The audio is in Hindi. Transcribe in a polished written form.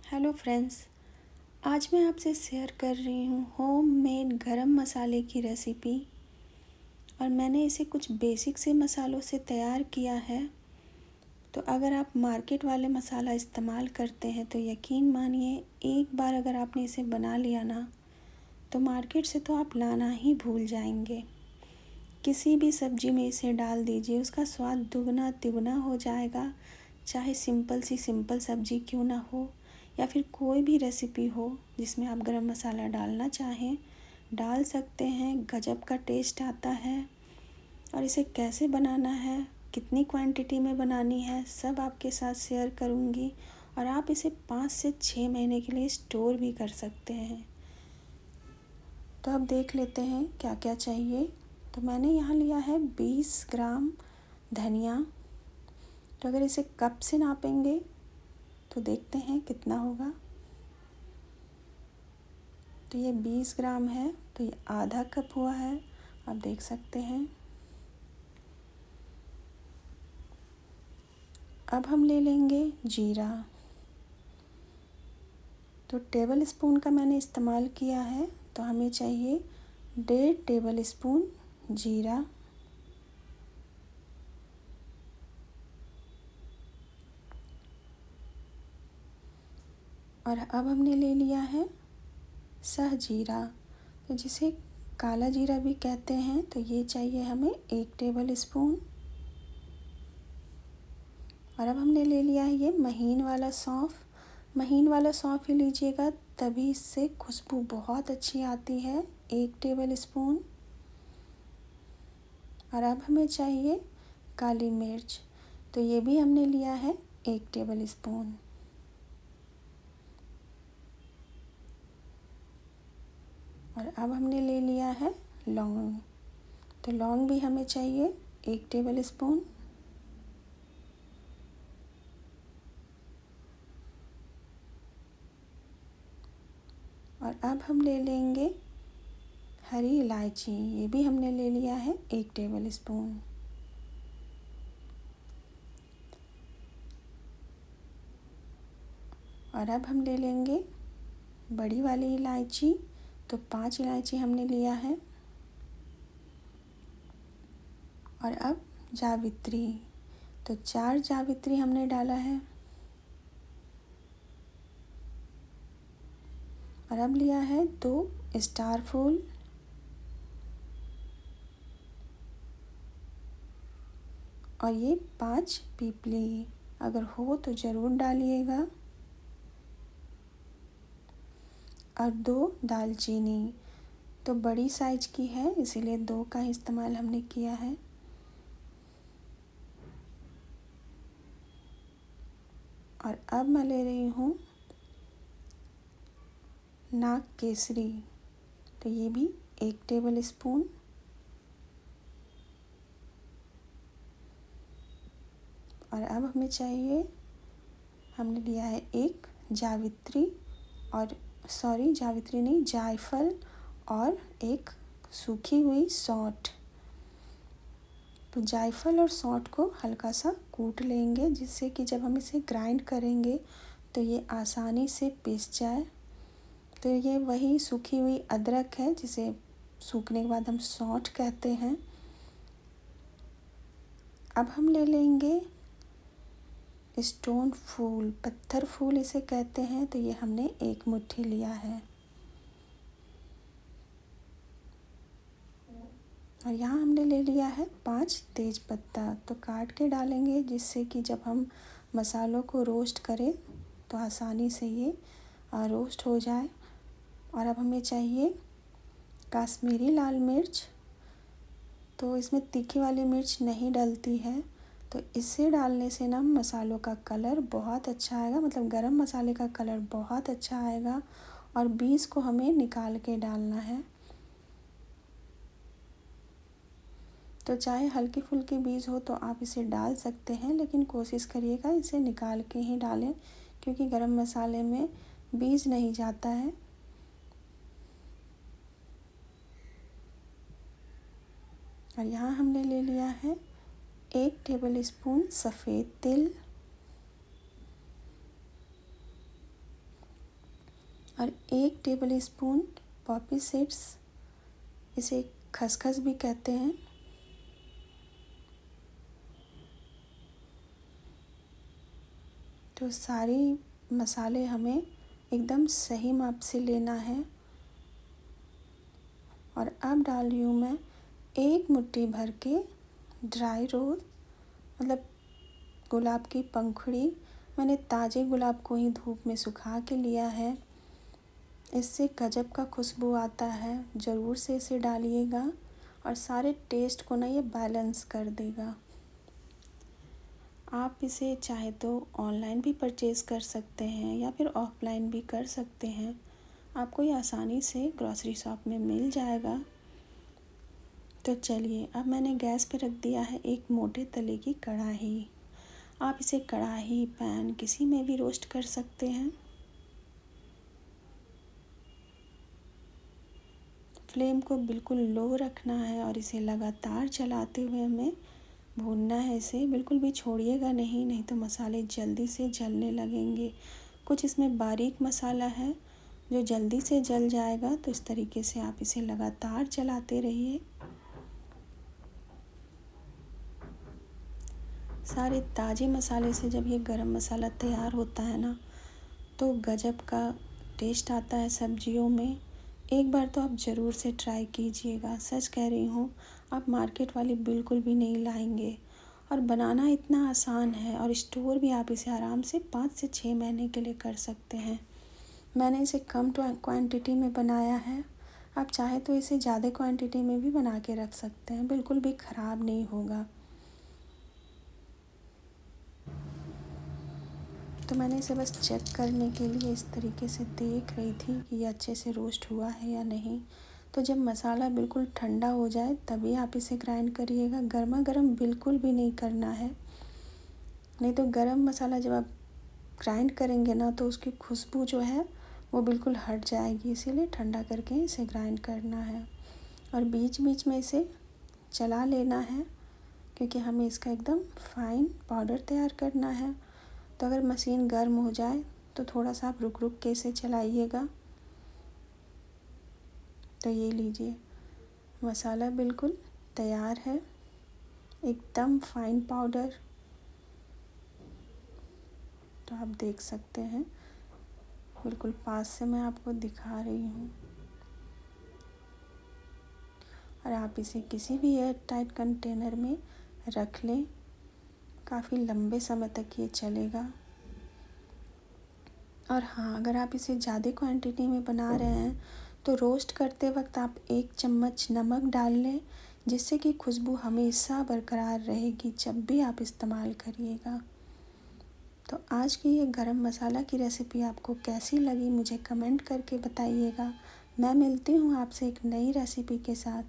Hello friends. आज मैं आपसे शेयर कर रही हूँ होममेड गरम मसाले की रेसिपी। और मैंने इसे कुछ बेसिक से मसालों से तैयार किया है। तो अगर आप मार्केट वाले मसाला इस्तेमाल करते हैं तो यकीन मानिए, एक बार अगर आपने इसे बना लिया ना, तो मार्केट से तो आप लाना ही भूल जाएंगे। किसी भी सब्जी में इसे डाल दीजिए, उसका स्वाद दुगना तिगुना हो जाएगा। चाहे सिंपल सब्जी क्यों ना हो, या फिर कोई भी रेसिपी हो जिसमें आप गरम मसाला डालना चाहें, डाल सकते हैं। गजब का टेस्ट आता है। और इसे कैसे बनाना है, कितनी क्वांटिटी में बनानी है, सब आपके साथ शेयर करूँगी। और आप इसे 5 से 6 महीने के लिए स्टोर भी कर सकते हैं। तो अब देख लेते हैं क्या क्या चाहिए। तो मैंने यहाँ लिया है 20 ग्राम धनिया। तो अगर इसे कप से नापेंगे तो देखते हैं कितना होगा। तो ये 20 ग्राम है, तो ये आधा कप हुआ है, आप देख सकते हैं। अब हम ले लेंगे जीरा। तो टेबल स्पून का मैंने इस्तेमाल किया है, तो हमें चाहिए 1.5 टेबल स्पून जीरा। और अब हमने ले लिया है सहजीरा, तो जिसे काला जीरा भी कहते हैं। तो ये चाहिए हमें 1 टेबल स्पून। और अब हमने ले लिया है ये महीन वाला सौंफ। महीन वाला सौंफ ही लीजिएगा, तभी इससे खुशबू बहुत अच्छी आती है। 1 टेबल स्पून। और अब हमें चाहिए काली मिर्च, तो ये भी हमने लिया है 1 टेबल स्पून। और अब हमने ले लिया है लौंग। तो लौंग भी हमें चाहिए 1 टेबल स्पून। और अब हम ले लेंगे हरी इलायची, ये भी हमने ले लिया है 1 टेबल स्पून। और अब हम ले लेंगे बड़ी वाली इलायची, तो 5 इलायची हमने लिया है। और अब जावित्री, तो 4 जावित्री हमने डाला है। और अब लिया है 2 स्टार फूल। और ये 5 पीपली, अगर हो तो ज़रूर डालिएगा। और 2 दालचीनी, तो बड़ी साइज़ की है इसीलिए 2 का इस्तेमाल हमने किया है। और अब मैं ले रही हूँ नाग केसरी, तो ये भी 1 टेबल स्पून। और अब हमें चाहिए, हमने लिया है 1 जावित्री, और जावित्री नहीं, जायफल, और 1 सूखी हुई सौंठ। तो जायफल और सौंठ को हल्का सा कूट लेंगे, जिससे कि जब हम इसे ग्राइंड करेंगे तो ये आसानी से पिस जाए। तो ये वही सूखी हुई अदरक है, जिसे सूखने के बाद हम सौंठ कहते हैं। अब हम ले लेंगे स्टोन फूल, पत्थर फूल इसे कहते हैं। तो ये हमने 1 मुट्ठी लिया है। और यहाँ हमने ले लिया है 5 तेज पत्ता, तो काट के डालेंगे, जिससे कि जब हम मसालों को रोस्ट करें तो आसानी से ये रोस्ट हो जाए। और अब हमें चाहिए कश्मीरी लाल मिर्च, तो इसमें तीखी वाली मिर्च नहीं डलती है, तो इसे डालने से ना मसालों का कलर बहुत अच्छा आएगा, मतलब गरम मसाले का कलर बहुत अच्छा आएगा। और बीज को हमें निकाल के डालना है। तो चाहे हल्की फुल्की बीज हो तो आप इसे डाल सकते हैं, लेकिन कोशिश करिएगा इसे निकाल के ही डालें, क्योंकि गरम मसाले में बीज नहीं जाता है। और यहाँ हमने ले लिया है 1 टेबल स्पून सफ़ेद तिल। और 1 टेबल स्पून पॉपी सीड्स, इसे खसखस भी कहते हैं। तो सारी मसाले हमें एकदम सही माप से लेना है। और अब डाल रही हूँ मैं 1 मुट्ठी भर के ड्राई रोज़, मतलब गुलाब की पंखुड़ी। मैंने ताज़े गुलाब को ही धूप में सुखा के लिया है। इससे गजब का खुशबू आता है, ज़रूर से इसे डालिएगा और सारे टेस्ट को ना ये बैलेंस कर देगा। आप इसे चाहे तो ऑनलाइन भी परचेज़ कर सकते हैं या फिर ऑफलाइन भी कर सकते हैं, आपको ये आसानी से ग्रॉसरी शॉप में मिल जाएगा। तो चलिए, अब मैंने गैस पे रख दिया है एक मोटे तले की कढ़ाई। आप इसे कढ़ाई, पैन किसी में भी रोस्ट कर सकते हैं। फ्लेम को बिल्कुल लो रखना है और इसे लगातार चलाते हुए हमें भूनना है। इसे बिल्कुल भी छोड़िएगा नहीं, नहीं तो मसाले जल्दी से जलने लगेंगे। कुछ इसमें बारीक मसाला है जो जल्दी से जल जाएगा, तो इस तरीके से आप इसे लगातार चलाते रहिए। सारे ताज़े मसाले से जब ये गरम मसाला तैयार होता है ना, तो गजब का टेस्ट आता है सब्जियों में। एक बार तो आप ज़रूर से ट्राई कीजिएगा, सच कह रही हूँ, आप मार्केट वाली बिल्कुल भी नहीं लाएंगे। और बनाना इतना आसान है और स्टोर भी आप इसे आराम से 5 से 6 महीने के लिए कर सकते हैं। मैंने इसे कम क्वांटिटी में बनाया है, आप चाहे तो इसे ज़्यादा क्वांटिटी में भी बना के रख सकते हैं, बिल्कुल भी ख़राब नहीं होगा। तो मैंने इसे बस चेक करने के लिए इस तरीके से देख रही थी कि ये अच्छे से रोस्ट हुआ है या नहीं। तो जब मसाला बिल्कुल ठंडा हो जाए तभी आप इसे ग्राइंड करिएगा, गर्मा गर्म बिल्कुल भी नहीं करना है। नहीं तो गरम मसाला जब आप ग्राइंड करेंगे ना, तो उसकी खुशबू जो है वो बिल्कुल हट जाएगी, इसीलिए ठंडा करके इसे ग्राइंड करना है। और बीच बीच में इसे चला लेना है, क्योंकि हमें इसका एकदम फाइन पाउडर तैयार करना है। तो अगर मशीन गर्म हो जाए तो थोड़ा सा आप रुक रुक के इसे चलाइएगा। तो ये लीजिए, मसाला बिल्कुल तैयार है, एकदम फाइन पाउडर। तो आप देख सकते हैं, बिल्कुल पास से मैं आपको दिखा रही हूँ। और आप इसे किसी भी एयर टाइट कंटेनर में रख लें, काफ़ी लंबे समय तक ये चलेगा। और हाँ, अगर आप इसे ज़्यादा क्वांटिटी में बना रहे हैं तो रोस्ट करते वक्त आप 1 चम्मच नमक डाल लें, जिससे कि खुशबू हमेशा बरकरार रहेगी जब भी आप इस्तेमाल करिएगा। तो आज की ये गरम मसाला की रेसिपी आपको कैसी लगी मुझे कमेंट करके बताइएगा। मैं मिलती हूँ आपसे एक नई रेसिपी के साथ।